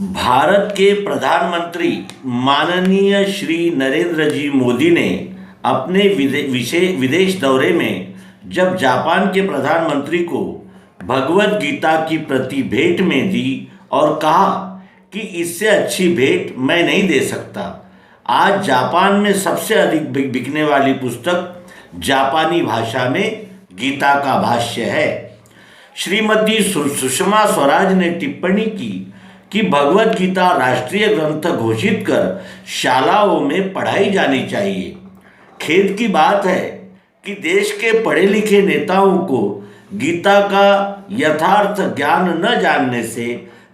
भारत के प्रधानमंत्री माननीय श्री नरेंद्र जी मोदी ने अपने विदेश दौरे में जब जापान के प्रधानमंत्री को भगवत गीता की प्रति भेंट में दी और कहा कि इससे अच्छी भेंट मैं नहीं दे सकता। आज जापान में सबसे अधिक बिकने वाली पुस्तक जापानी भाषा में गीता का भाष्य है। श्रीमती सुषमा स्वराज ने टिप्पणी की कि भगवत गीता राष्ट्रीय ग्रंथ घोषित कर शालाओं में पढ़ाई जानी चाहिए। खेद की बात है कि देश के पढ़े लिखे नेताओं को गीता का यथार्थ ज्ञान न जानने से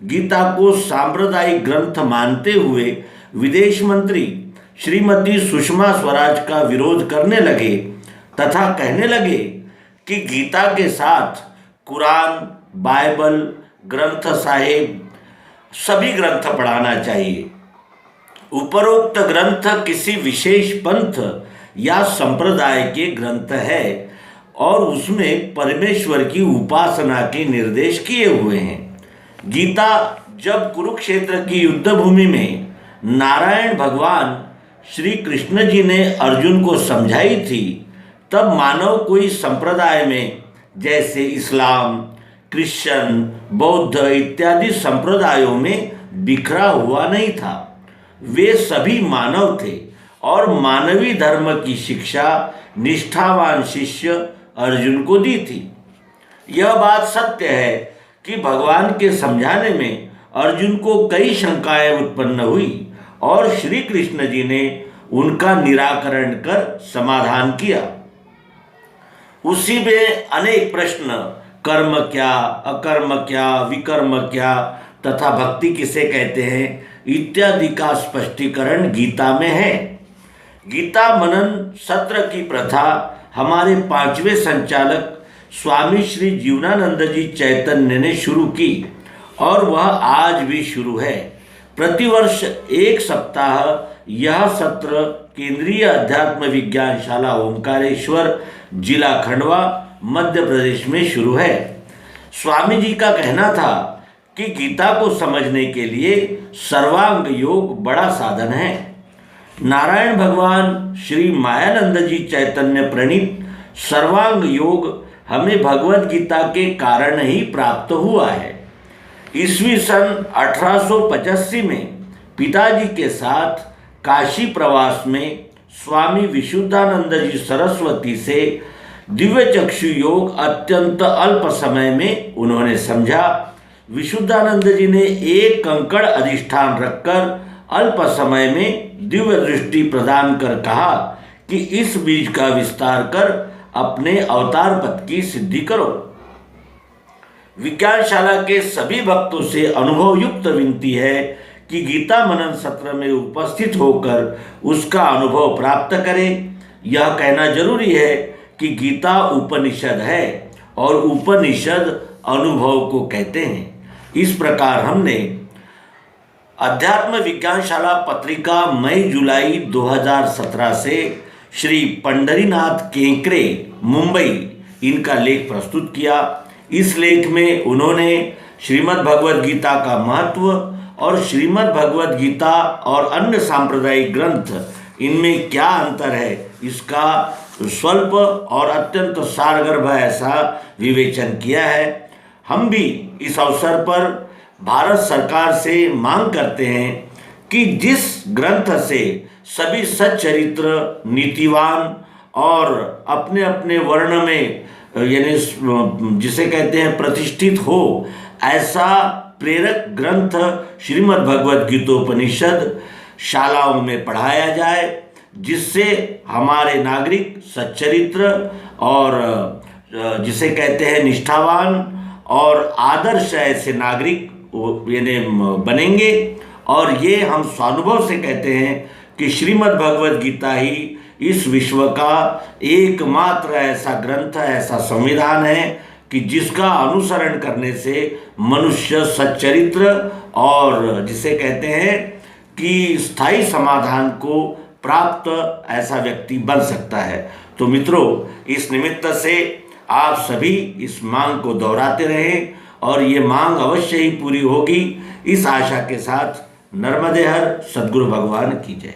गीता को सांप्रदायिक ग्रंथ मानते हुए विदेश मंत्री श्रीमती सुषमा स्वराज का विरोध करने लगे तथा कहने लगे कि गीता के साथ कुरान, बाइबल, ग्रंथ साहिब सभी ग्रंथ पढ़ाना चाहिए। उपरोक्त ग्रंथ किसी विशेष पंथ या संप्रदाय के ग्रंथ है और उसमें परमेश्वर की उपासना के निर्देश किए हुए हैं। गीता जब कुरुक्षेत्र की युद्ध भूमि में नारायण भगवान श्री कृष्ण जी ने अर्जुन को समझाई थी, तब मानव कोई संप्रदाय में जैसे इस्लाम, क्रिश्चियन, बौद्ध इत्यादि संप्रदायों में बिखरा हुआ नहीं था। वे सभी मानव थे और मानवीय धर्म की शिक्षा निष्ठावान शिष्य अर्जुन को दी थी। यह बात सत्य है कि भगवान के समझाने में अर्जुन को कई शंकाएं उत्पन्न हुई और श्री कृष्ण जी ने उनका निराकरण कर समाधान किया। उसी में अनेक प्रश्न, कर्म क्या, अकर्म क्या, विकर्म क्या तथा भक्ति किसे कहते हैं इत्यादि का स्पष्टीकरण गीता में है। गीता मनन सत्र की प्रथा हमारे 5वें संचालक स्वामी श्री जीवनानंद जी चैतन्य ने शुरू की और वह आज भी शुरू है। प्रतिवर्ष एक सप्ताह यह सत्र केंद्रीय अध्यात्म विज्ञान शाला ओंकारेश्वर, जिला खंडवा, मध्य प्रदेश में शुरू है। स्वामी जी का कहना था कि गीता को समझने के लिए सर्वांग योग बड़ा साधन है। नारायण भगवान श्री मायानंद जी चैतन्य प्रणीत सर्वांग योग हमें भगवत गीता के कारण ही प्राप्त हुआ है। ईस्वी सन 1885 में पिताजी के साथ काशी प्रवास में स्वामी विशुद्धानंद जी सरस्वती से दिव्य चक्षु योग अत्यंत अल्प समय में उन्होंने समझा। विशुद्धानंद जी ने एक कंकड़ अधिष्ठान रखकर अल्प समय में दिव्य दृष्टि प्रदान कर कहा कि इस बीज का विस्तार कर अपने अवतार पद की सिद्धि करो। विज्ञानशाला के सभी भक्तों से अनुभव युक्त विनती है कि गीता मनन सत्र में उपस्थित होकर उसका अनुभव प्राप्त करें। यह कहना जरूरी है कि गीता उपनिषद है और उपनिषद अनुभव को कहते हैं। इस प्रकार हमने अध्यात्म विज्ञानशाला पत्रिका मई जुलाई 2017 से श्री पंढरीनाथ केंकरे, मुंबई, इनका लेख प्रस्तुत किया। इस लेख में उन्होंने श्रीमद् भगवद गीता का महत्व और श्रीमद् भगवद गीता और अन्य सांप्रदायिक ग्रंथ इनमें क्या अंतर है इसका स्वल्प और अत्यंत सारगर्भ ऐसा विवेचन किया है। हम भी इस अवसर पर भारत सरकार से मांग करते हैं कि जिस ग्रंथ से सभी सच्चरित्र, नीतिवान और अपने अपने वर्ण में यानी जिसे कहते हैं प्रतिष्ठित हो, ऐसा प्रेरक ग्रंथ श्रीमद् भगवद गीतोपनिषद शालाओं में पढ़ाया जाए, जिससे हमारे नागरिक सच्चरित्र और जिसे कहते हैं निष्ठावान और आदर्श ऐसे नागरिक यानी बनेंगे। और ये हम स्वानुभव से कहते हैं कि श्रीमद् भगवद गीता ही इस विश्व का एकमात्र ऐसा ग्रंथ, ऐसा संविधान है कि जिसका अनुसरण करने से मनुष्य सच्चरित्र और जिसे कहते हैं कि स्थायी समाधान को प्राप्त ऐसा व्यक्ति बन सकता है। तो मित्रों, इस निमित्त से आप सभी इस मांग को दोहराते रहें और ये मांग अवश्य ही पूरी होगी। इस आशा के साथ नर्मदे हर, सद्गुरु भगवान की जय।